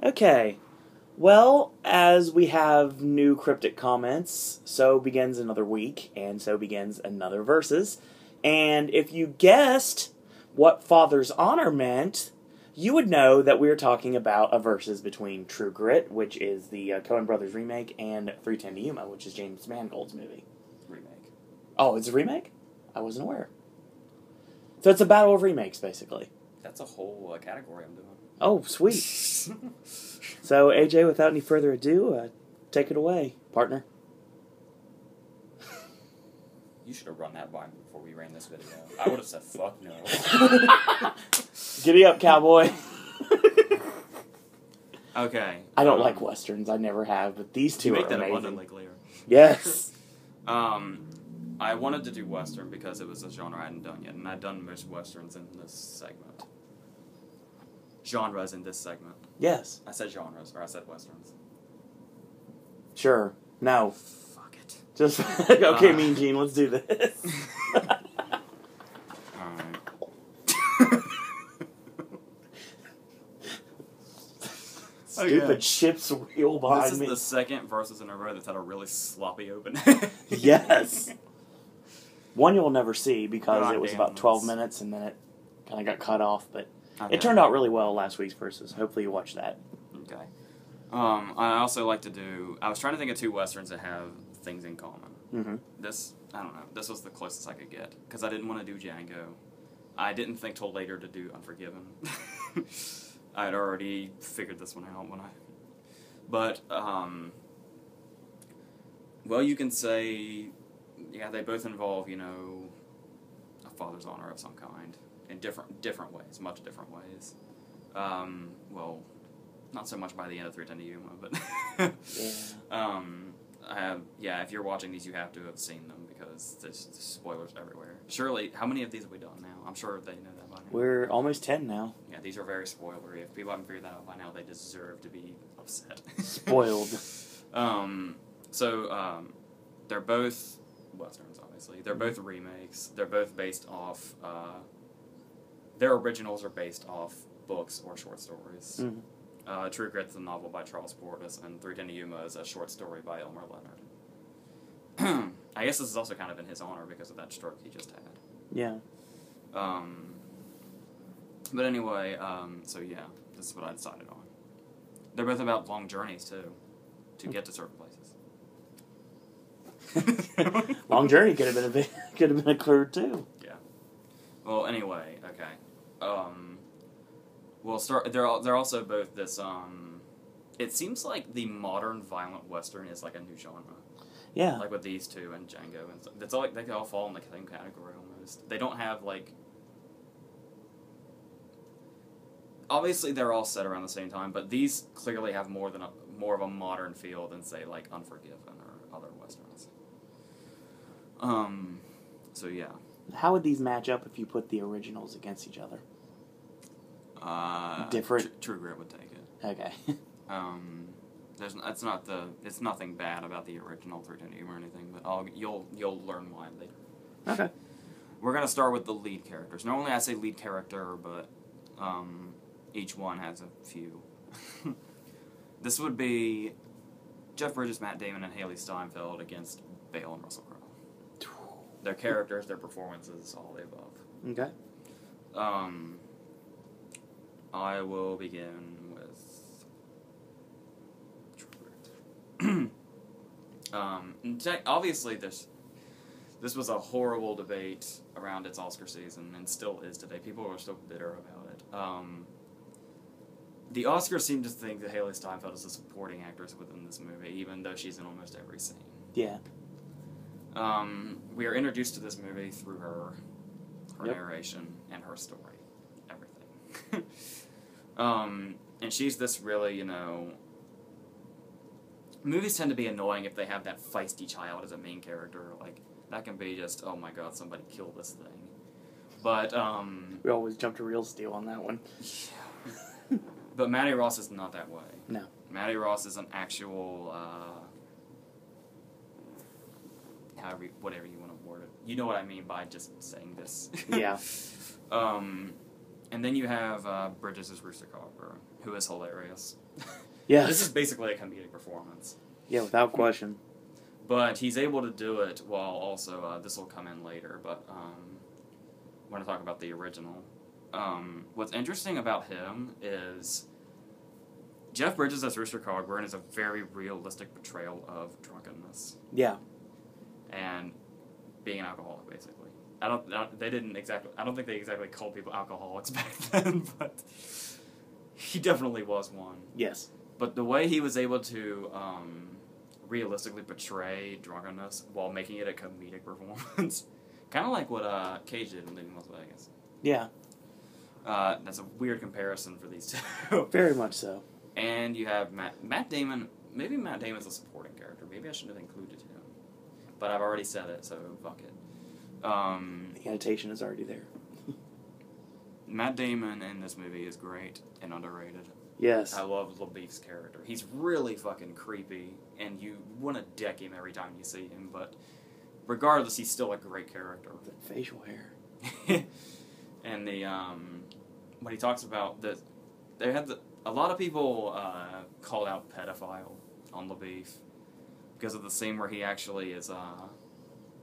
Okay. Well, as we have new cryptic comments, so begins another week, and so begins another Versus. And if you guessed what Father's Honor meant, you would know that we are talking about a Versus between True Grit, which is the Coen Brothers remake, and 310 to Yuma, which is James Mangold's movie. Remake. Oh, it's a remake? I wasn't aware. So it's a battle of remakes, basically. That's a whole category I'm doing. Oh, sweet. So, AJ, without any further ado, take it away, partner. You should have run that by me before we ran this video. I would have said, fuck no. Giddy up, cowboy. Okay. I don't like Westerns. I never have, but these two are amazing. You make that abundantly clear. Yes. I wanted to do Western because it was a genre I hadn't done yet, and I'd done most Westerns in this segment. Genres in this segment. Yes. I said genres, or I said Westerns. Sure. No. Fuck it. Just, okay, Mean Gene, let's do this. Alright. Stupid ship's wheel behind me. This is the second Versus in a row that's had a really sloppy opening. Yes. One you'll never see because God it was damn, about 12 minutes and then it kind of got cut off, but okay. It turned out really well last week's Versus. Hopefully you watch that. Okay. I also like to do... I was trying to think of two Westerns that have things in common. Mm-hmm. This, I don't know. This was the closest I could get. Because I didn't want to do Django. I didn't think till later to do Unforgiven. I had already figured this one out when I... But, well, you can say... Yeah, they both involve, a father's honor of some kind. In different ways. Much different ways. Well... Not so much by the end of 310 to Yuma, but... if you're watching these, you have to have seen them, because there's spoilers everywhere. Surely, how many of these have we done now? I'm sure they know that by now. We're almost 10 now. Yeah, these are very spoilery. If people haven't figured that out by now, they deserve to be upset. Spoiled. They're both Westerns, obviously. They're both remakes. They're both based off... their originals are based off books or short stories. Mm-hmm. True Grit's a novel by Charles Portis, and 310 to Yuma is a short story by Elmer Leonard. I guess this is also kind of in his honor because of that stroke he just had. Yeah. But anyway, this is what I decided on. They're both about long journeys, too, to get to certain places. Long journey could have been a clue, too. Yeah. Well, anyway, okay. We'll start. They're also both this. It seems like the modern violent Western is like a new genre. Yeah. Like with these two and Django and stuff. That's all. They all fall in the same category almost. They don't have like. Obviously, they're all set around the same time, but these clearly have more of a modern feel than say like Unforgiven or other Westerns. So yeah. How would these match up if you put the originals against each other? Different. True Grit would take it. Okay. It's nothing bad about the original 310 or anything, but you'll learn why later. Okay. We're gonna start with the lead characters. Normally I say lead character, but each one has a few. This would be Jeff Bridges, Matt Damon, and Haley Steinfeld against Bale and Russell Crowe. Their characters, their performances, all the above. Okay. I will begin with True Grit. Obviously, this was a horrible debate around its Oscar season, and still is today. People are still bitter about it. The Oscars seem to think that Haley Steinfeld is a supporting actress within this movie, even though she's in almost every scene. Yeah. We are introduced to this movie through her narration, and her story. Everything. And she's this really, movies tend to be annoying if they have that feisty child as a main character. Like, that can be just, oh my god, somebody kill this thing. But, we always jump to real steel on that one. Yeah. But Maddie Ross is not that way. No. Maddie Ross is an actual, whatever you want to word it. You know what I mean by just saying this. Yeah. And then you have Bridges as Rooster Cogburn, who is hilarious. Yes. This is basically a comedic performance. Yeah, without question. But he's able to do it while also, this will come in later, but I want to talk about the original. What's interesting about him is Jeff Bridges as Rooster Cogburn is a very realistic portrayal of drunkenness. Yeah. And being an alcoholic, basically. I don't think they exactly called people alcoholics back then, but he definitely was one. Yes. But the way he was able to realistically portray drunkenness while making it a comedic performance, kind of like what Cage did in Leaving Las Vegas. Yeah. That's a weird comparison for these two. Very much so. And you have Matt Damon. Maybe Matt Damon's a supporting character. Maybe I shouldn't have included him. But I've already said it, so fuck it. The annotation is already there. Matt Damon in this movie is great and underrated. Yes. I love LaBeef's character. He's really fucking creepy, and you want to deck him every time you see him, but regardless, he's still a great character. The facial hair. And the, when he talks about the, a lot of people called out pedophile on LaBeef because of the scene where he actually is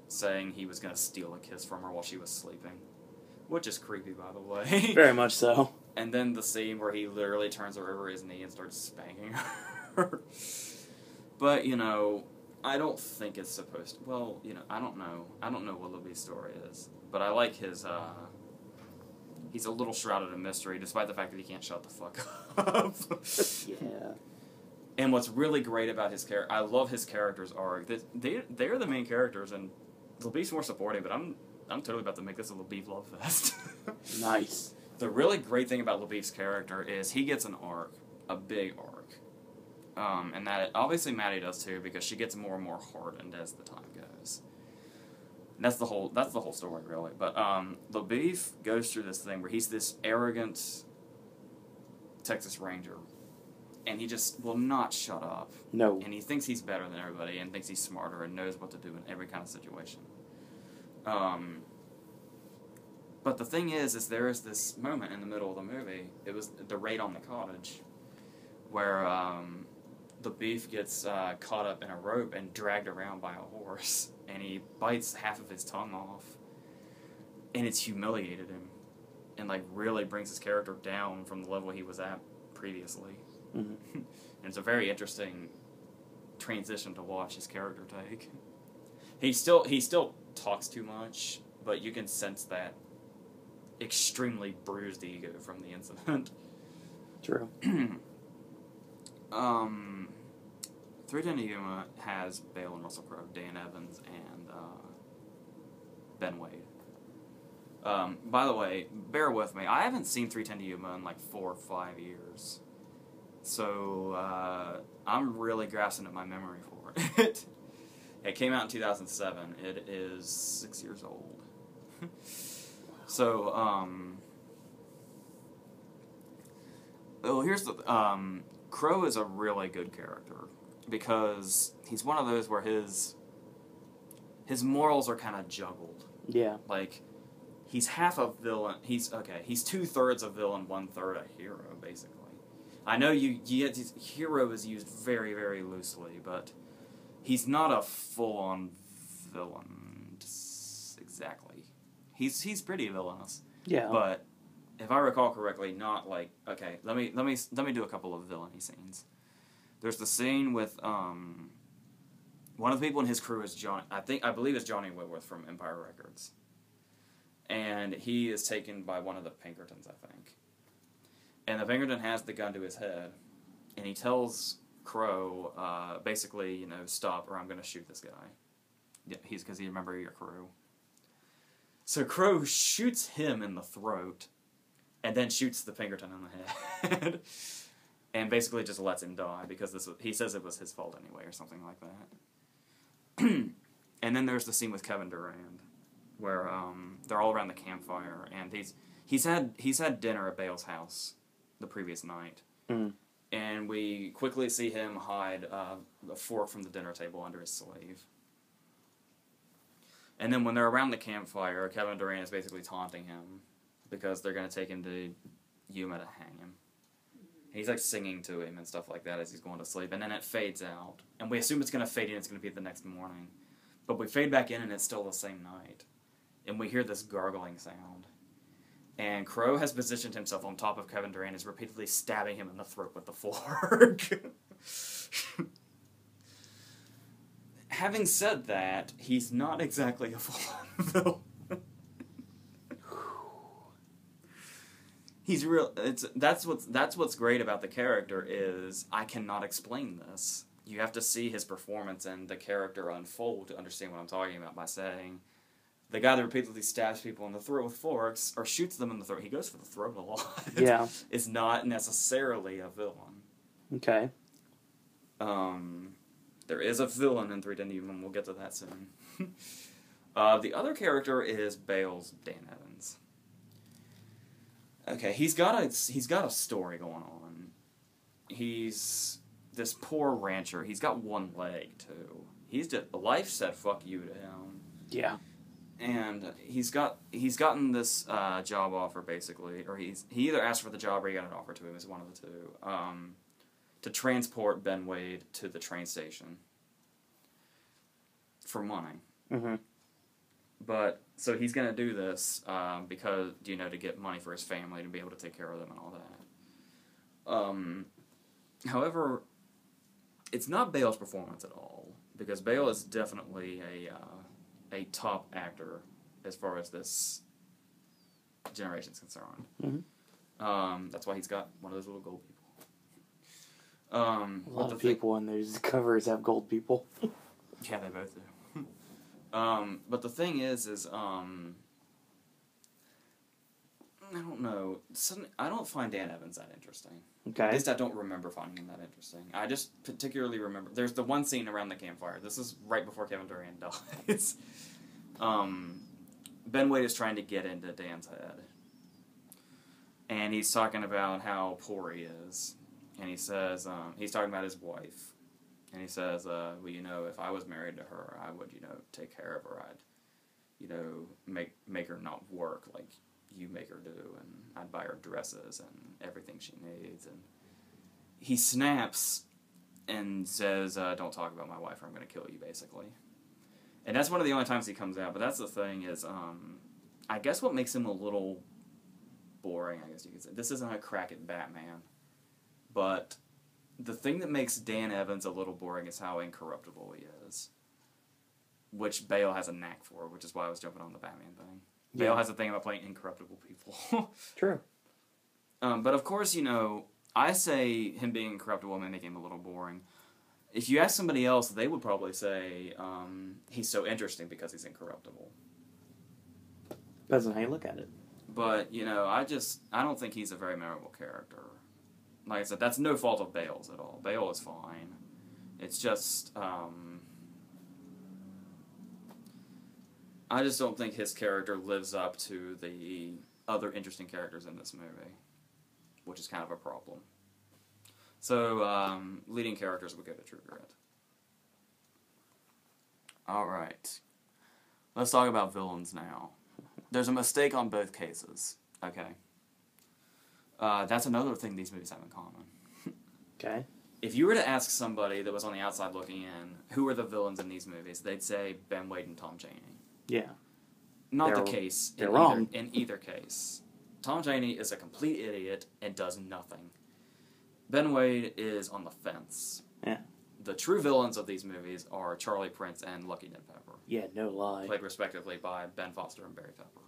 saying he was going to steal a kiss from her while she was sleeping, which is creepy, by the way. Very much so. And then the scene where he literally turns her over his knee and starts spanking her. But, you know, I don't think it's supposed to. Well, you know, I don't know. I don't know what LaBeef's story is. But I like his, he's a little shrouded in mystery, despite the fact that he can't shut the fuck up. Yeah. And what's really great about his character, I love his character's arc. They're the main characters, and LaBeef's more supporting, but I'm totally about to make this a LaBeef love fest. Nice. The really great thing about LaBeef's character is he gets an arc, a big arc. And that, obviously Maddie does too, because she gets more and more hardened as the time goes. And that's the whole story, really. But LaBeef goes through this thing where he's this arrogant Texas Ranger, and he just will not shut up. No. And he thinks he's better than everybody, and thinks he's smarter, and knows what to do in every kind of situation. But the thing is there is this moment in the middle of the movie, it was the raid on the cottage, where LaBeef gets caught up in a rope and dragged around by a horse, and he bites half of his tongue off, and it's humiliated him, and like really brings his character down from the level he was at previously. Mm-hmm. And it's a very interesting transition to watch his character take. He still talks too much, but you can sense that extremely bruised ego from the incident. True. 310 To Yuma has Bale and Russell Crowe, Dan Evans, and Ben Wade. By the way, bear with me. I haven't seen 310 To Yuma in like 4 or 5 years. So, I'm really grasping at my memory for it. It came out in 2007. It is 6 years old. So, well, here's the, Crow is a really good character, because he's one of those where his morals are kind of juggled. Yeah. Like, he's half a villain, he's 2/3 a villain, 1/3 a hero, basically. I know hero is used very, very loosely, but he's not a full-on villain, exactly. He's pretty villainous. Yeah. But if I recall correctly, not like, okay, let me do a couple of villainy scenes. There's the scene with one of the people in his crew is I believe it's Johnny Whitworth from Empire Records. And he is taken by one of the Pinkertons, I think. And the Pinkerton has the gun to his head, and he tells Crow, basically, you know, stop or I'm going to shoot this guy. Yeah, because he remember your crew. So Crow shoots him in the throat, and then shoots the Pinkerton in the head, and basically just lets him die, because he says it was his fault anyway, or something like that. And then there's the scene with Kevin Durand, where they're all around the campfire, and he's had dinner at Bale's house the previous night, and we quickly see him hide a fork from the dinner table under his sleeve. And then when they're around the campfire, Kevin Durand is basically taunting him, because they're going to take him to Yuma to hang him. He's like singing to him and stuff like that as he's going to sleep, and then it fades out. And we assume it's going to fade in, it's going to be the next morning. But we fade back in and it's still the same night. And we hear this gargling sound. And Crow has positioned himself on top of Kevin Durant and is repeatedly stabbing him in the throat with the fork. Having said that, he's not exactly a full-on villain. He's real. That's what's great about the character is I cannot explain this. You have to see his performance and the character unfold to understand what I'm talking about by saying the guy that repeatedly stabs people in the throat with forks or shoots them in the throat. He goes for the throat a lot. Yeah, is not necessarily a villain. Okay. There is a villain in 3 to Yuma, and we'll get to that soon. The other character is Bale's Dan Evans. Okay, he's got a story going on. He's this poor rancher. He's got one leg too. He's just life said fuck you to him. Yeah. And he's gotten this job offer basically, or he either asked for the job or he got an offer to him. It's one of the two. To transport Ben Wade to the train station for money. Mm-hmm. But, so he's going to do this because, to get money for his family, to be able to take care of them and all that. However, it's not Bale's performance at all, because Bale is definitely a top actor as far as this generation's concerned. Mm-hmm. That's why he's got one of those little gold people. A lot of people in those covers have gold people. Yeah, they both do. But the thing is I don't know. I don't find Dan Evans that interesting. Okay. At least I don't remember finding him that interesting. I just particularly remember... There's the one scene around the campfire. This is right before Kevin Durant dies. Ben Wade is trying to get into Dan's head. And he's talking about how poor he is. And he says... he's talking about his wife. And he says, well, if I was married to her, I would, take care of her. I'd, make her not work like you make her do. And I'd buy her dresses and everything she needs. And he snaps and says, don't talk about my wife or I'm going to kill you, basically. And that's one of the only times he comes out. But that's the thing is, I guess what makes him a little boring, I guess you could say. This isn't a crack at Batman. But... the thing that makes Dan Evans a little boring is how incorruptible he is. Which Bale has a knack for, which is why I was jumping on the Batman thing. Yeah. Bale has a thing about playing incorruptible people. True. But of course, I say him being incorruptible may make him a little boring. If you ask somebody else, they would probably say he's so interesting because he's incorruptible. Depends on how you look at it. But, I don't think he's a very memorable character. Like I said, that's no fault of Bale's at all. Bale is fine. It's just, I just don't think his character lives up to the other interesting characters in this movie, which is kind of a problem. So, leading characters would go to True Grit. Alright. Let's talk about villains now. There's a mistake on both cases, okay? That's another thing these movies have in common. Okay. If you were to ask somebody that was on the outside looking in, who are the villains in these movies, they'd say Ben Wade and Tom Chaney. Yeah. Not the case. They're wrong. In either case. Tom Chaney is a complete idiot and does nothing. Ben Wade is on the fence. Yeah. The true villains of these movies are Charlie Prince and Lucky Ned Pepper. Yeah, no lie. Played respectively by Ben Foster and Barry Pepper.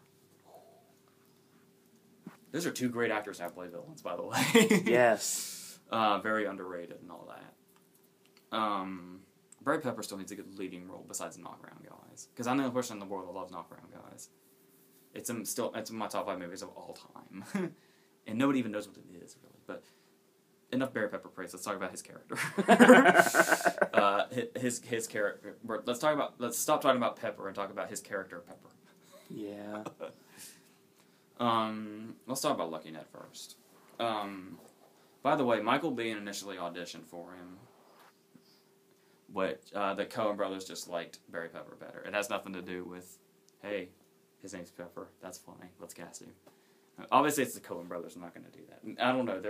Those are two great actors that play villains, by the way. Yes. Very underrated and all that. Barry Pepper still needs a good leading role besides knockaround guys. Because I'm the only person in the world that loves knockaround guys. It's in my top 5 movies of all time. And nobody even knows what it is, really. But enough Barry Pepper praise. Let's talk about his character. His character. Let's stop talking about Pepper and talk about his character, Pepper. Yeah. Let's talk about Lucky Ned first. By the way, Michael Biehn initially auditioned for him, but the Coen brothers just liked Barry Pepper better. It has nothing to do with, hey, his name's Pepper, that's funny, let's cast him. Obviously, it's the Coen brothers. I'm not going to do that. I don't know.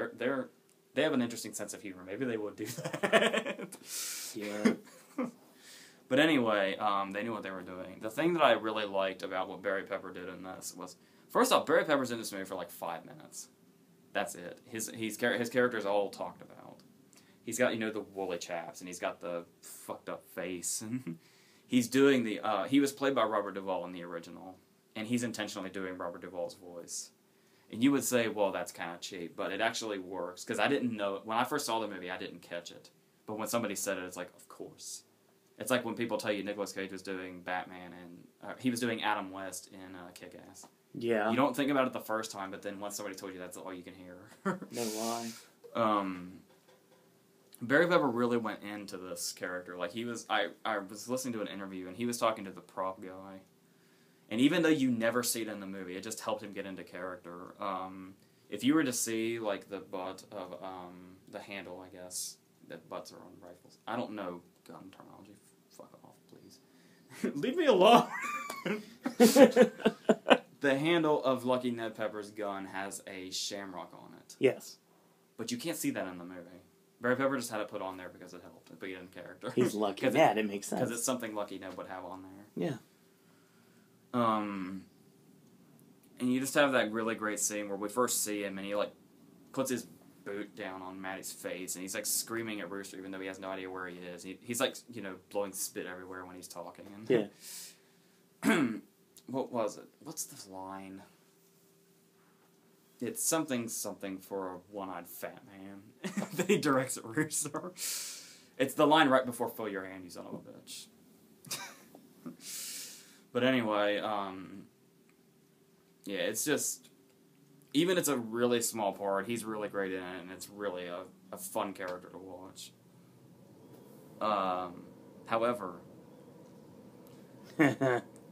They have an interesting sense of humor. Maybe they would do that. Yeah. But anyway, they knew what they were doing. The thing that I really liked about what Barry Pepper did in this was, first off, Barry Pepper's in this movie for like 5 minutes. That's it. His character's all talked about. He's got, the woolly chaps, and he's got the fucked up face, and he's doing he was played by Robert Duvall in the original, and he's intentionally doing Robert Duvall's voice. And you would say, well, that's kind of cheap, but it actually works, because I didn't know, when I first saw the movie, I didn't catch it. But when somebody said it, it's like, of course. It's like when people tell you Nicolas Cage was doing Batman, and he was doing Adam West in Kick-Ass. Yeah. You don't think about it the first time, but then once somebody told you, that's all you can hear. No lie. Barry Pepper really went into this character. Like, I was listening to an interview, and he was talking to the prop guy. And even though you never see it in the movie, it just helped him get into character. If you were to see, like, the butt of the handle, I guess, that butts are on rifles. I don't know gun terminology. Fuck off, please. Leave me alone! The handle of Lucky Ned Pepper's gun has a shamrock on it. Yes. But you can't see that in the movie. Barry Pepper just had it put on there because it helped it, but he didn't character. He's Lucky Ned, it makes sense. Because it's something Lucky Ned would have on there. Yeah. And you just have that really great scene where we first see him, and he, like, puts his boot down on Maddie's face, and he's, like, screaming at Rooster even though he has no idea where he is. He's like, blowing spit everywhere when he's talking. And yeah. What was it? What's the line? It's something for a one-eyed fat man that he directs at Rooster. It's the line right before "Fill your hand, you son of a bitch." But anyway, yeah, it's just, even it's a really small part, he's really great in it, and it's really a fun character to watch. However,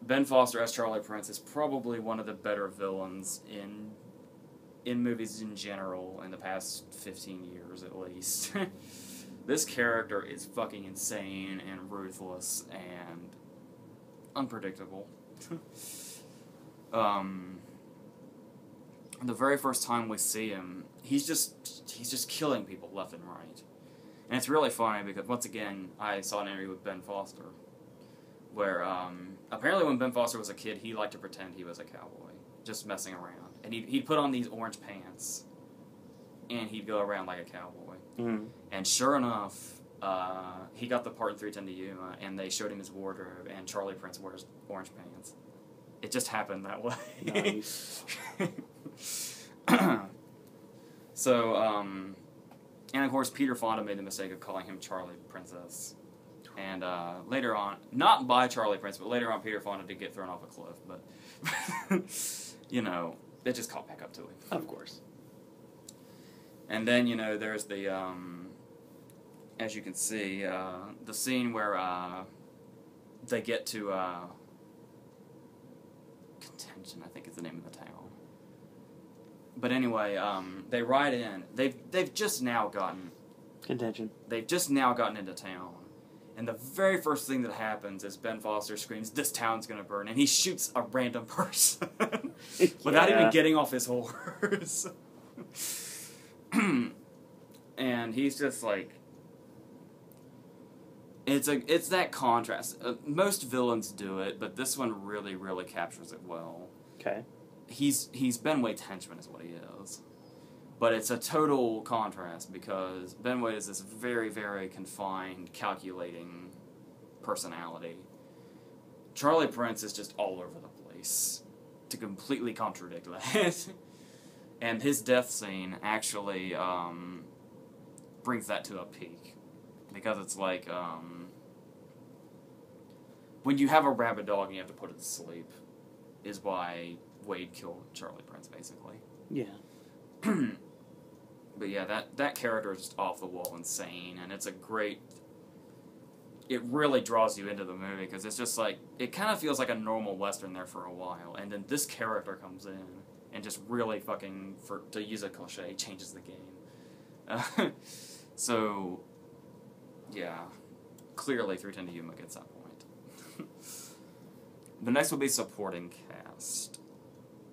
Ben Foster as Charlie Prince is probably one of the better villains in movies in general in the past 15 years at least. This character is fucking insane and ruthless and unpredictable. The very first time we see him, he's just killing people left and right. And it's really funny because, once again, I saw an interview with Ben Foster where apparently when Ben Foster was a kid, he liked to pretend he was a cowboy, just messing around. And he'd put on these orange pants, and he'd go around like a cowboy. Mm. And sure enough, he got the part in 3:10 to Yuma, and they showed him his wardrobe, and Charlie Prince wears orange pants. It just happened that way. Nice. So, and of course, Peter Fonda made the mistake of calling him Charlie Princess. And later on, not by Charlie Prince, but later on, Peter Fonda did get thrown off a cliff. But, it just caught back up to him. Of course. And then, there's the, as you can see, the scene where they get to Contention, I think is the name of the town. But anyway, they ride in. They've just now gotten... Contention. They've just now gotten into town. And the very first thing that happens is Ben Foster screams, "This town's gonna burn," and he shoots a random person without even getting off his horse. And he's just like, it's that contrast. Most villains do it, but this one really, really captures it well. Okay. He's Ben Wade's henchman is what he is. But it's a total contrast because Ben Wade is this very, very confined, calculating personality. Charlie Prince is just all over the place to completely contradict that. And his death scene actually brings that to a peak. Because it's like, when you have a rabid dog and you have to put it to sleep, is why Wade killed Charlie Prince, basically. Yeah. But yeah, that character is just off the wall insane, and it's a great... It really draws you into the movie, because it's just like... It kind of feels like a normal Western there for a while, and then this character comes in and just really fucking, to use a cliche, changes the game. So, yeah. Clearly, 3:10 to Yuma gets that point. The next will be supporting cast.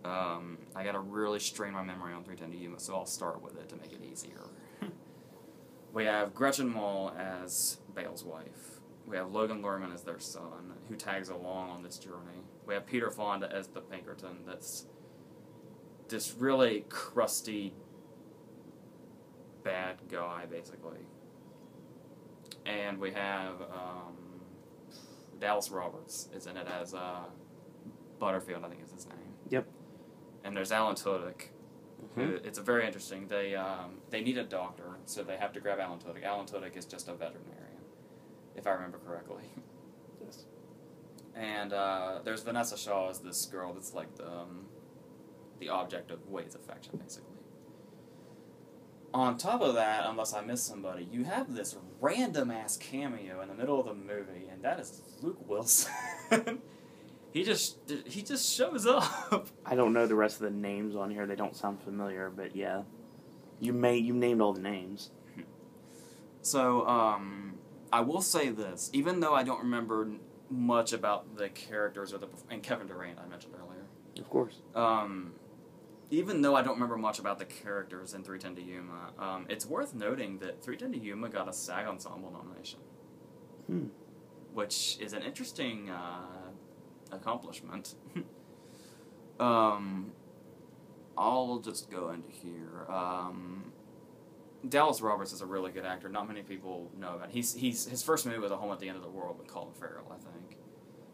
I gotta really strain my memory on 310 To Yuma, so I'll start with it to make it easier. We have Gretchen Mol as Bale's wife. We have Logan Lerman as their son, who tags along on this journey. We have Peter Fonda as the Pinkerton that's this really crusty bad guy, basically. And we have Dallas Roberts is in it as Butterfield, I think is his name. Yep. And there's Alan Tudyk. It's a very interesting. They need a doctor, so they have to grab Alan Tudyk. Alan Tudyk is just a veterinarian, if I remember correctly. Yes. And there's Vanessa Shaw as this girl that's like the object of Wade's affection, basically. On top of that, unless I miss somebody, you have this random-ass cameo in the middle of the movie, and that is Luke Wilson. He just shows up. I don't know the rest of the names on here. They don't sound familiar, but yeah. You named all the names. So, I will say this. Even though I don't remember much about the characters and Kevin Durant I mentioned earlier. Of course. Even though I don't remember much about the characters in 310 To Yuma, it's worth noting that 310 To Yuma got a SAG Ensemble nomination. Which is an interesting accomplishment. I'll just go into here. Dallas Roberts is a really good actor. Not many people know about him. His first movie was A Home at the End of the World with Colin Farrell, I think.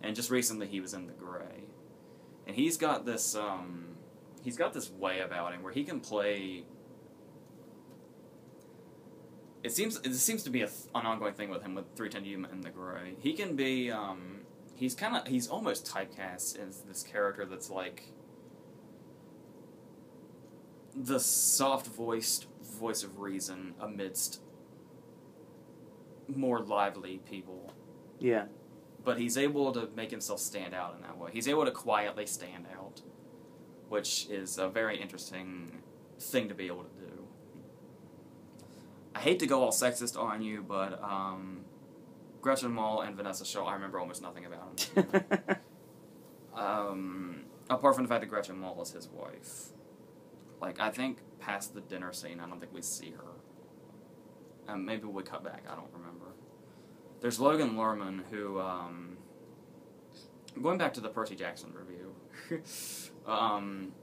And just recently he was in The Grey. And he's got this way about him where he can play. It seems to be an ongoing thing with him with 310 To Yuma and The Grey. He can be he's almost typecast as this character that's like the soft-voiced voice of reason amidst more lively people. Yeah. But he's able to make himself stand out in that way. He's able to quietly stand out, which is a very interesting thing to be able to do. I hate to go all sexist on you, but Gretchen Mol and Vanessa Shaw, I remember almost nothing about them. Apart from the fact that Gretchen Mol is his wife. Like, I think past the dinner scene, I don't think we see her. Maybe we cut back, I don't remember. There's Logan Lerman, who, going back to the Percy Jackson review, Logan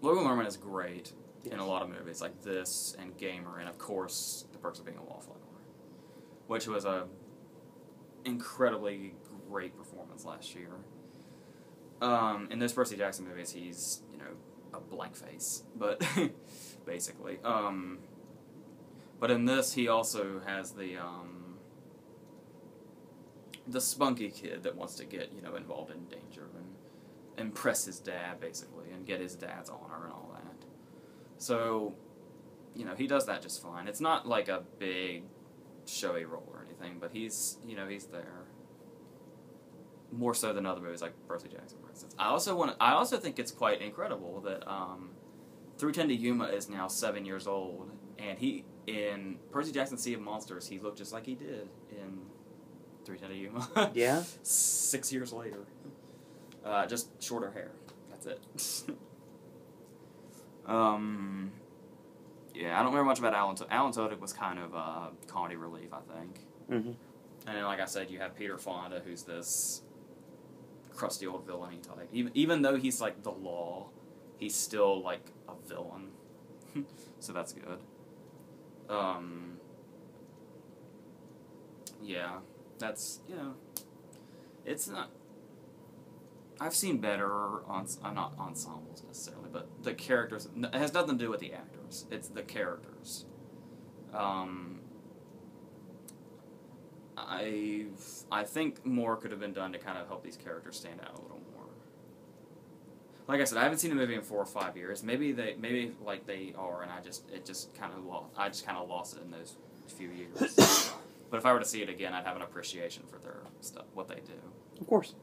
Lerman is great in a lot of movies, like this and Gamer, and of course, The Perks of Being a Wallflower, which was a incredibly great performance last year. In those Percy Jackson movies, he's, a blank face, but basically. But in this, he also has the spunky kid that wants to get, involved in danger and impress his dad, basically, and get his dad's honor and all that. So, he does that just fine. It's not like a big, showy role or anything, but he's there. More so than other movies like Percy Jackson, for instance. I also think it's quite incredible that 310 To Yuma is now 7 years old, and in Percy Jackson's Sea of Monsters, he looked just like he did in 310 To Yuma. Yeah? 6 years later. Just shorter hair. That's it. Yeah, I don't remember much about Alan Tudyk. Alan Tudyk was kind of comedy relief, I think. Mm-hmm. And then, like I said, you have Peter Fonda, who's this crusty old villainy type. Even though he's like the law, he's still like a villain. So that's good. Yeah, that's, it's not. I've seen better not ensembles necessarily, but the characters. It has nothing to do with the actors. It's the characters. I think more could have been done to kind of help these characters stand out a little more. Like I said, I haven't seen a movie in 4 or 5 years. Maybe they are, and I just kind of lost it in those few years. But if I were to see it again, I'd have an appreciation for their stuff, what they do. Of course.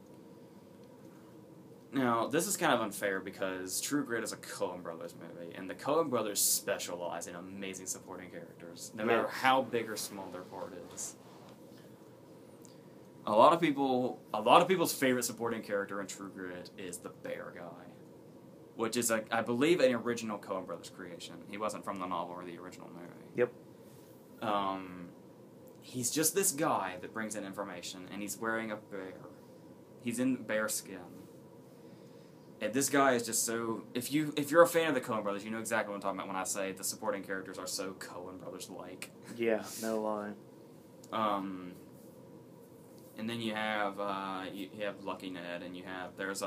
Now, this is kind of unfair because True Grit is a Coen Brothers movie, and the Coen Brothers specialize in amazing supporting characters, no matter how big or small their part is. A lot of people's favorite supporting character in True Grit is the bear guy. which is, I believe, an original Coen Brothers creation. He wasn't from the novel or the original movie. Yep. He's just this guy that brings in information, and he's wearing a bear. He's in bear skin. And this guy is just so... If you're a fan of the Coen Brothers, you know exactly what I'm talking about when I say the supporting characters are so Coen Brothers-like. Yeah, no lie. And then you have Lucky Ned, and there's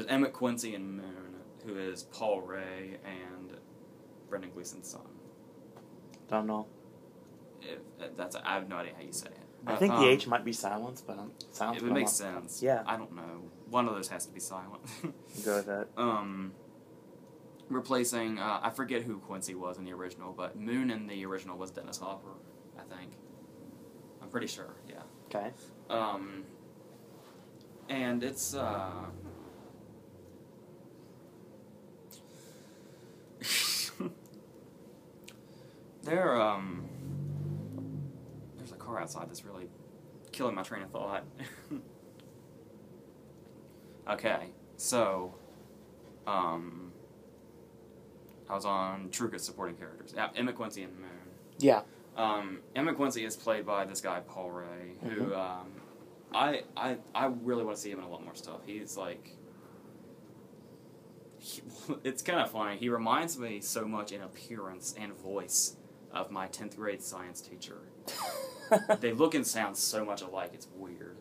Emmett Quincy and Moon, who is Paul Ray and Brendan Gleeson's son. Don't know. I have no idea how you say it. But, I think the H might be silenced, but it would make sense. Yeah. I don't know. One of those has to be silent. Go with that. Replacing, I forget who Quincy was in the original, but Moon in the original was Dennis Hopper, I think. I'm pretty sure, yeah. Okay. And it's, there's a car outside that's really killing my train of thought. Okay, so, I was on True Grit supporting characters. Yeah, Emmett Quincy and Moon. Yeah. Emmett Quincy is played by this guy, Paul Ray, who, I really want to see him in a lot more stuff. He's like... it's kind of funny. He reminds me so much in appearance and voice of my 10th grade science teacher. They look and sound so much alike, it's weird.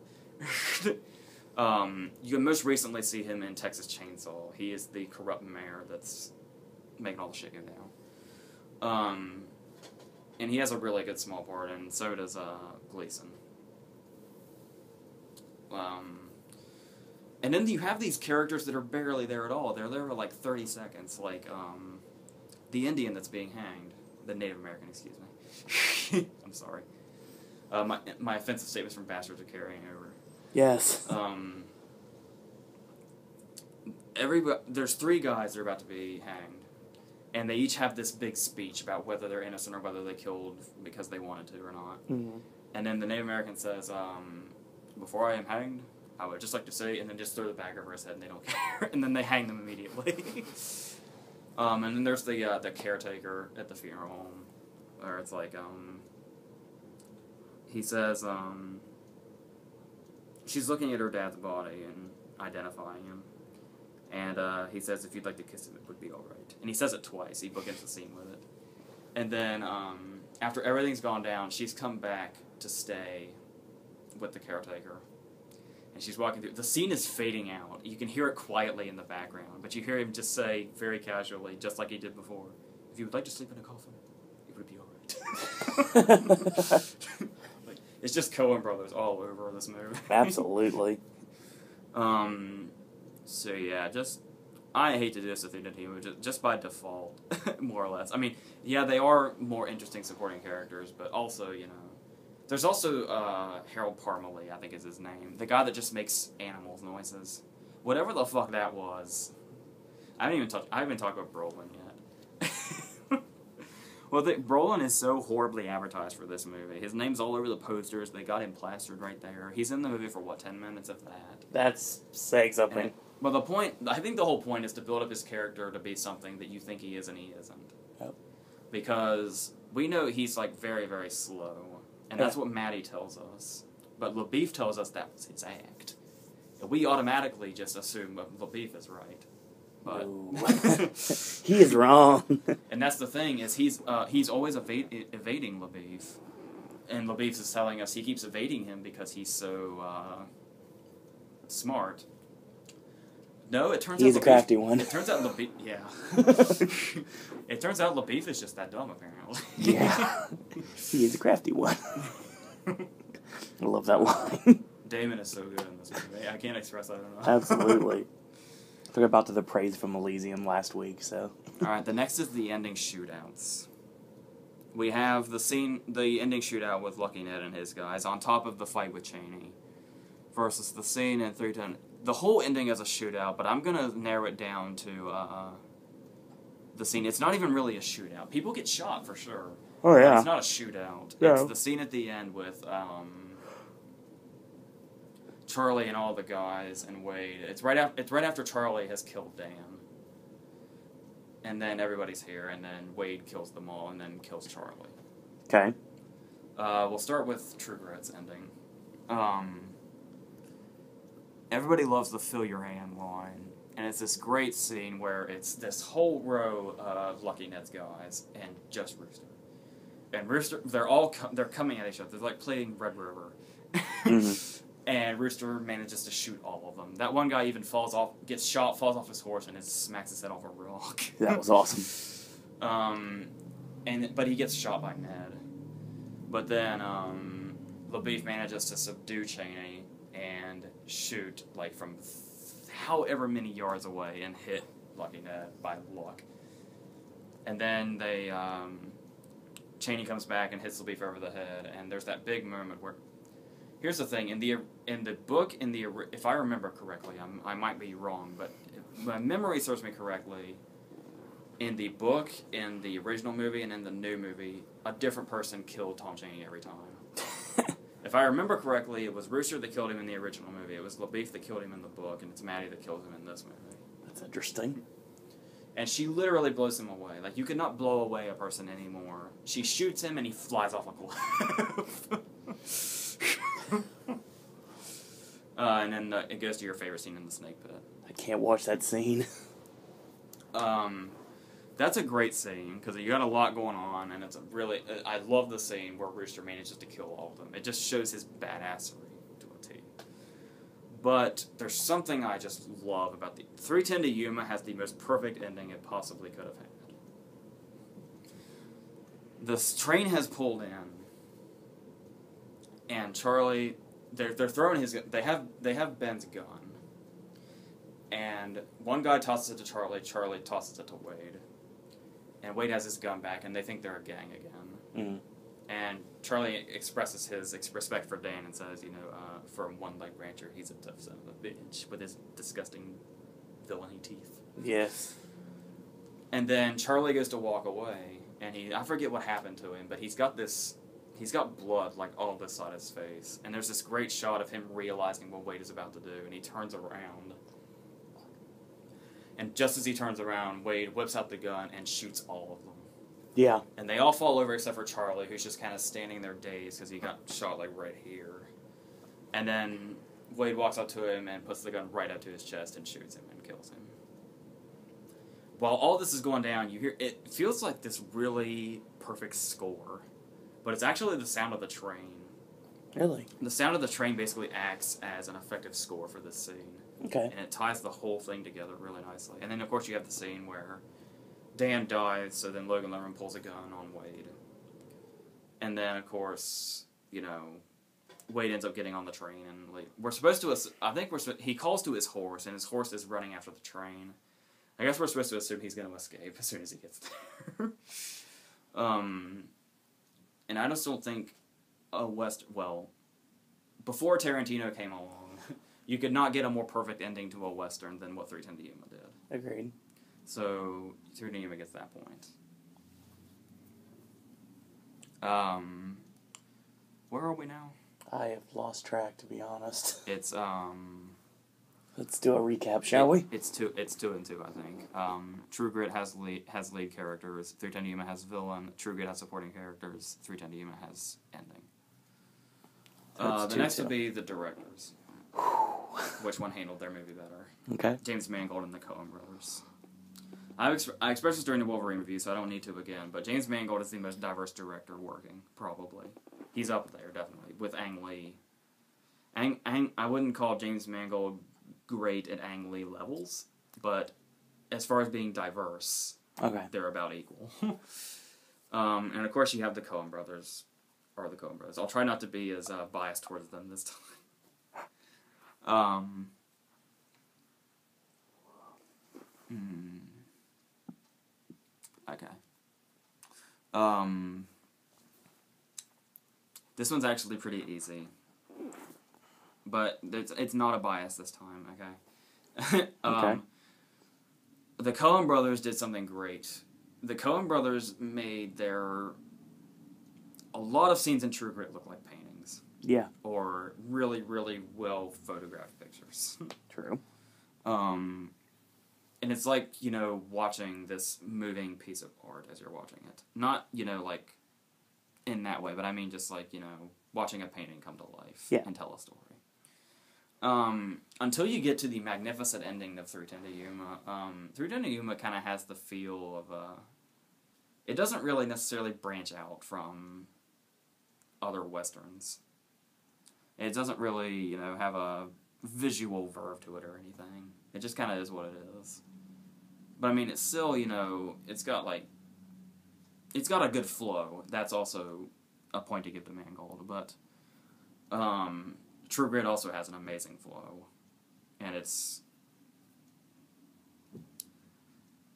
You can most recently see him in Texas Chainsaw. He is the corrupt mayor that's making all the shit go down. And he has a really good small part, and so does Gleeson. And then you have these characters that are barely there at all. They're there for like 30 seconds, like the Indian that's being hanged. The Native American, excuse me. I'm sorry. My offensive statements from Bastards are carrying over. Yes. There's 3 guys that are about to be hanged, and they each have this big speech about whether they're innocent or whether they killed because they wanted to or not. Mm-hmm. And then the Native American says, before I am hanged, I would just like to say, and then just throw the bag over his head and they don't care, and then they hang them immediately. And then there's the caretaker at the funeral home, where it's like, he says, she's looking at her dad's body and identifying him. And he says, if you'd like to kiss him, it would be alright. And he says it twice. He bookends the scene with it. And then, after everything's gone down, she's come back to stay with the caretaker. And she's walking through. The scene is fading out. You can hear it quietly in the background. But you hear him just say, very casually, just like he did before, if you would like to sleep in a coffin, it would be alright. It's just Coen Brothers all over this movie. Absolutely. So yeah, I hate to do this with the team, just by default, more or less. I mean, yeah, they are more interesting supporting characters, but also, you know, there's also Harold Parmalee, I think is his name, the guy that just makes animals noises. Whatever the fuck that was. I haven't even talked about Brolin yet. Well, Brolin is so horribly advertised for this movie. His name's all over the posters. They got him plastered right there. He's in the movie for, 10 minutes of that? That's saying something. But I think the whole point is to build up his character to be something that you think he is and he isn't. Oh. Because we know he's, very, very slow. And that's what Maddie tells us. But LaBeef tells us that was his act. And we automatically just assume LaBeef is right. But he is wrong. And that's the thing, is he's always evading LaBeef. And LaBeef is telling us he keeps evading him because he's so smart. No, it turns out he's a crafty one. It turns out LaBeef, yeah. It turns out LaBeef is just that dumb, apparently. Yeah. He is a crafty one. I love that line. Damon is so good in this movie. I can't express that enough. Absolutely. Talk about the praise from Elysium last week, so. Alright, the next is the ending shootouts. We have the ending shootout with Lucky Ned and his guys on top of the fight with Cheney versus the scene in 310. The whole ending is a shootout, but I'm going to narrow it down to the scene. It's not even really a shootout. People get shot, for sure. Oh, yeah. It's not a shootout. Yeah. It's the scene at the end with Charlie and all the guys and Wade. It's right after Charlie has killed Dan. And then everybody's here, and then Wade kills them all, and then kills Charlie. Okay. We'll start with True Grit's ending. Everybody loves the "fill your hand" line, and it's this great scene where it's this whole row of Lucky Ned's guys and just Rooster. And Rooster, they're coming at each other. They're like playing Red River. Mm-hmm. And Rooster manages to shoot all of them. That one guy even gets shot, falls off his horse, and smacks his head off a rock. That was awesome. But he gets shot by Ned. But then LaBeef manages to subdue Cheney and shoot like from however many yards away and hit Lucky Ned by luck. And then Cheney comes back and hits LaBeef over the head, and there's that big moment where. Here's the thing: in the book, if I remember correctly, I might be wrong, but if my memory serves me correctly, in the book, in the original movie, and in the new movie, a different person killed Tom Cheney every time. If I remember correctly, it was Rooster that killed him in the original movie. It was LaBeef that killed him in the book, and it's Maddie that kills him in this movie. That's interesting. And she literally blows him away. Like, you could not blow away a person anymore. She shoots him, and he flies off a cliff. And then it goes to your favorite scene in the snake pit. I can't watch that scene. That's a great scene, because you got a lot going on, and it's I love the scene where Rooster manages to kill all of them. It just shows his badassery to a T. But there's something I just love about 310 to Yuma has the most perfect ending it possibly could have had. The train has pulled in, and Charlie, they're throwing his. They have Ben's gun, and one guy tosses it to Charlie. Charlie tosses it to Wade, and Wade has his gun back, and they think they're a gang again. Mm-hmm. And Charlie expresses his respect for Dan and says, for a one-legged rancher, he's a tough son of a bitch with his disgusting villainy teeth. Yes. And then Charlie goes to walk away, and I forget what happened to him, but he's got blood like all this on his face, and there's this great shot of him realizing what Wade is about to do, and he turns around. And just as he turns around, Wade whips out the gun and shoots all of them. Yeah. And they all fall over except for Charlie, who's just kind of standing there dazed because he got shot like right here. And then Wade walks up to him and puts the gun right up to his chest and shoots him and kills him. While all this is going down, it feels like this really perfect score. But it's actually the sound of the train. Really? The sound of the train basically acts as an effective score for this scene. Okay. And it ties the whole thing together really nicely. And then, of course, you have the scene where Dan dies, so then Logan Lerman pulls a gun on Wade. And then, of course, Wade ends up getting on the train, and we're supposed to. He calls to his horse, and his horse is running after the train. I guess we're supposed to assume he's going to escape as soon as he gets there. And I just don't think before Tarantino came along, you could not get a more perfect ending to a Western than what 310 to Yuma did. Agreed. So 310 to Yuma gets that point. Where are we now? I have lost track, to be honest. It's Let's do a recap, shall we? It's 2 and 2, I think. True Grit has lead characters. 310 to Yuma has villain. True Grit has supporting characters. 310 to Yuma has ending. The next would be the directors. Which one handled their movie better? Okay. James Mangold and the Coen brothers. I expressed this during the Wolverine review, so I don't need to again, but James Mangold is the most diverse director working, probably. He's up there, definitely, with Ang Lee. I wouldn't call James Mangold great at Ang Lee levels, but as far as being diverse, they're about equal. And of course you have the Coen brothers, I'll try not to be as biased towards them this time. Okay. This one's actually pretty easy. But it's not a bias this time, okay? Okay. The Coen brothers did something great. The Coen brothers made a lot of scenes in True Grit look like paintings. Yeah. Or really, really well photographed pictures. True. And it's like, watching this moving piece of art as you're watching it. Not, like, in that way, but I mean just like, watching a painting come to life and tell a story. Until you get to the magnificent ending of 310 to Yuma, 310 to Yuma kind of has the feel of, it doesn't really necessarily branch out from other westerns. It doesn't really, have a visual verve to it or anything. It just kind of is what it is. But I mean, it's still, it's got a good flow. That's also a point to give the Mangold. But True Grit also has an amazing flow. And it's...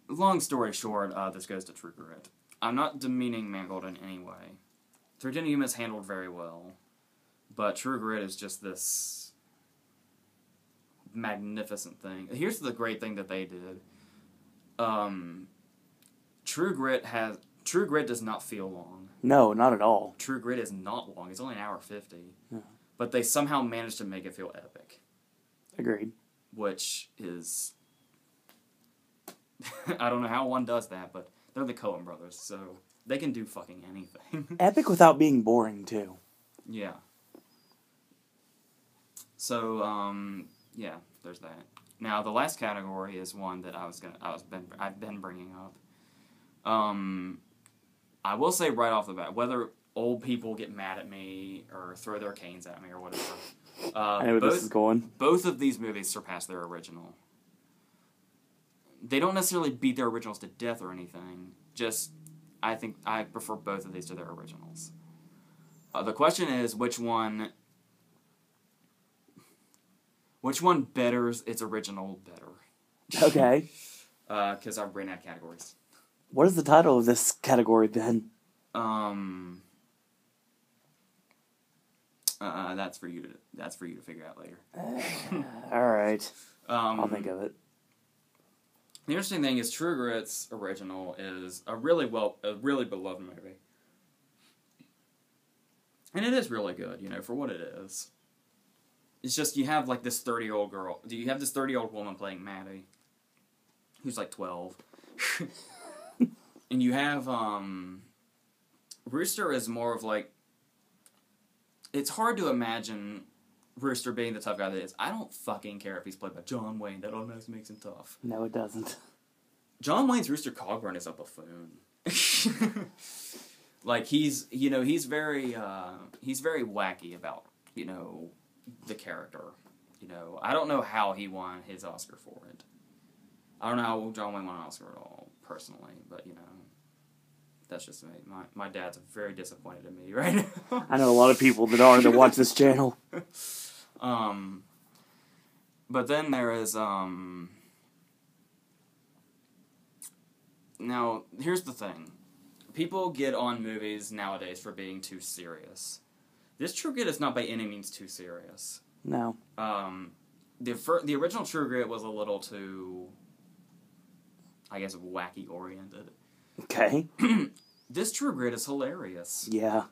Long story short, this goes to True Grit. I'm not demeaning Mangold in any way. 310 to Yuma is handled very well. But True Grit is just this magnificent thing. Here's the great thing that they did. True Grit does not feel long. No, not at all. True Grit is not long. It's only an hour 50. Yeah. But they somehow managed to make it feel epic. Agreed. Which is... I don't know how one does that, but they're the Coen brothers, so they can do fucking anything. Epic without being boring, too. Yeah. So, yeah, there's that. Now, the last category is one that I've been bringing up. I will say right off the bat, whether old people get mad at me or throw their canes at me or whatever, I know where this is going. Both of these movies surpass their original. They don't necessarily beat their originals to death or anything. Just, I think I prefer both of these to their originals. The question is, which one betters its original better? Okay. Because I've ran out of categories. What is the title of this category, then? That's for you to figure out later. All right. I'll think of it. The interesting thing is, True Grit's original is a really beloved movie, and it is really good, for what it is. It's just you have like this 30-year-old girl. You have this 30-year-old woman playing Maddie, who's like 12, and you have Rooster is more of like. It's hard to imagine Rooster being the tough guy that is. I don't fucking care if he's played by John Wayne. That automatically makes him tough. No, it doesn't. John Wayne's Rooster Cogburn is a buffoon. Like he's very wacky about the character. I don't know how he won his Oscar for it. I don't know how John Wayne won an Oscar at all personally, but that's just me. My dad's very disappointed in me right now. I know a lot of people that watch this channel. But then there is, now, here's the thing. People get on movies nowadays for being too serious. This True Grit is not by any means too serious. No. The original True Grit was a little too, I guess, wacky-oriented. Okay. This True Grit is hilarious. Yeah.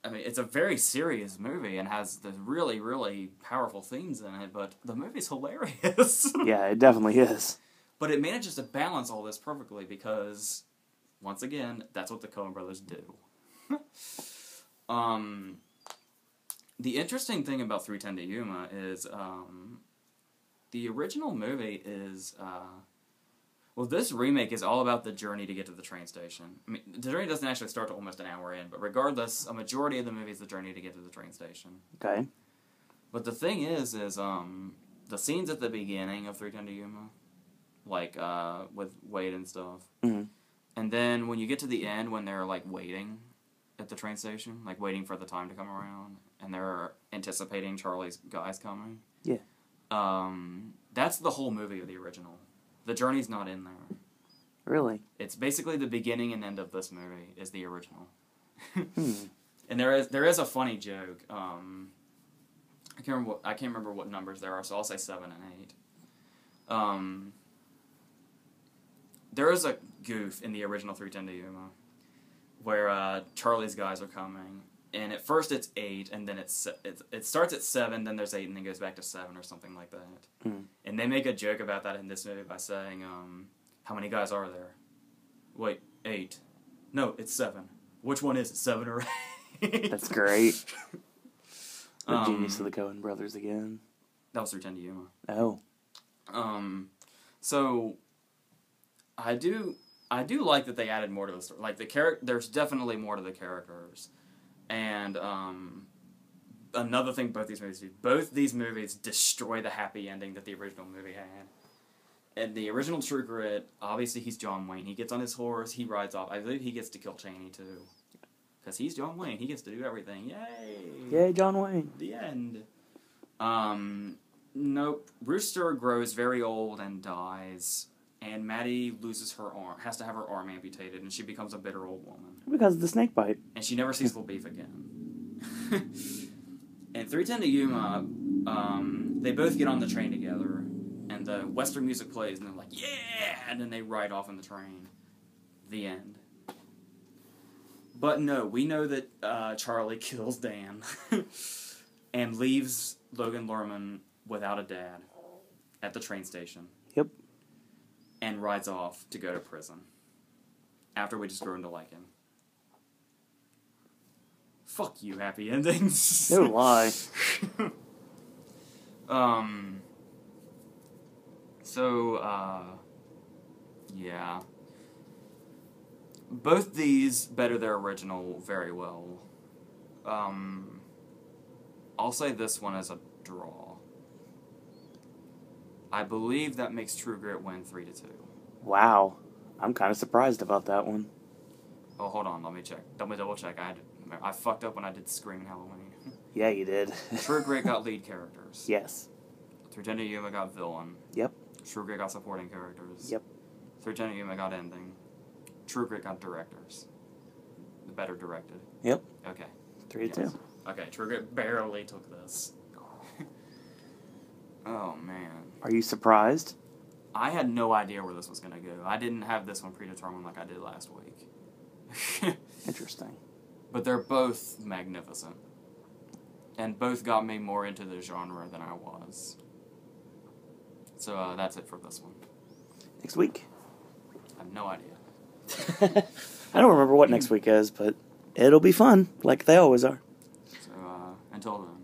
I mean, it's a very serious movie and has the really, really powerful themes in it, but the movie's hilarious. Yeah, it definitely is. But it manages to balance all this perfectly because, once again, that's what the Coen brothers do. The interesting thing about 310 to Yuma is the original movie is... this remake is all about the journey to get to the train station. I mean, the journey doesn't actually start till almost an hour in, but regardless, a majority of the movie is the journey to get to the train station. Okay. But the thing is the scenes at the beginning of 310 to Yuma, like, with Wade and stuff, and then when you get to the end, when they're, like, waiting at the train station, like, waiting for the time to come around, and they're anticipating Charlie's guys coming. Yeah. That's the whole movie of the original. The journey's not in there. Really? It's basically the beginning and end of this movie is the original. And there is a funny joke. I can't remember what numbers there are, so I'll say 7 and 8. There is a goof in the original 310 to Yuma where Charlie's guys are coming, And at first it's 8, and then it starts at 7, then there's 8, and then goes back to 7 or something like that. Mm. And they make a joke about that in this movie by saying, how many guys are there? Wait, 8. No, it's 7. Which one is it, 7 or 8? That's great. The genius of the Coen brothers again. That was through To Yuma. Oh. So I do like that they added more to the story. Like there's definitely more to the characters. And another thing both these movies destroy the happy ending that the original movie had. And the original True Grit, obviously he's John Wayne. He gets on his horse, he rides off. I believe he gets to kill Chaney too. Because he's John Wayne, he gets to do everything. Yay! Yay, John Wayne. The end. Nope. Rooster grows very old and dies. And Maddie loses her arm, has to have her arm amputated, and she becomes a bitter old woman. Because of the snake bite. And she never sees Little Beef again. And 310 to Yuma, they both get on the train together, and the Western music plays, and they're like, yeah! And then they ride off in the train. The end. But no, we know that Charlie kills Dan and leaves Logan Lerman without a dad at the train station. Yep. And rides off to go to prison. After we just grow to like him. Fuck you, happy endings. No lie. Yeah. Both these better their original very well. I'll say this one is a draw. I believe that makes True Grit win 3-2. Wow. I'm kind of surprised about that one. Oh, hold on. Let me check. Let me double check. I fucked up when I did Screaming Halloween. Yeah, you did. True Grit got lead characters. Yes. 310 to Yuma got villain. Yep. True Grit got supporting characters. Yep. 310 to Yuma got ending. True Grit got directors. The better directed. Yep. Okay. 3-2. Yes. Okay, True Grit barely took this. Oh, man. Are you surprised? I had no idea where this was going to go. I didn't have this one predetermined like I did last week. Interesting. But they're both magnificent. And both got me more into the genre than I was. So that's it for this one. Next week? I have no idea. I don't remember what next week is, but it'll be fun, like they always are. So until then.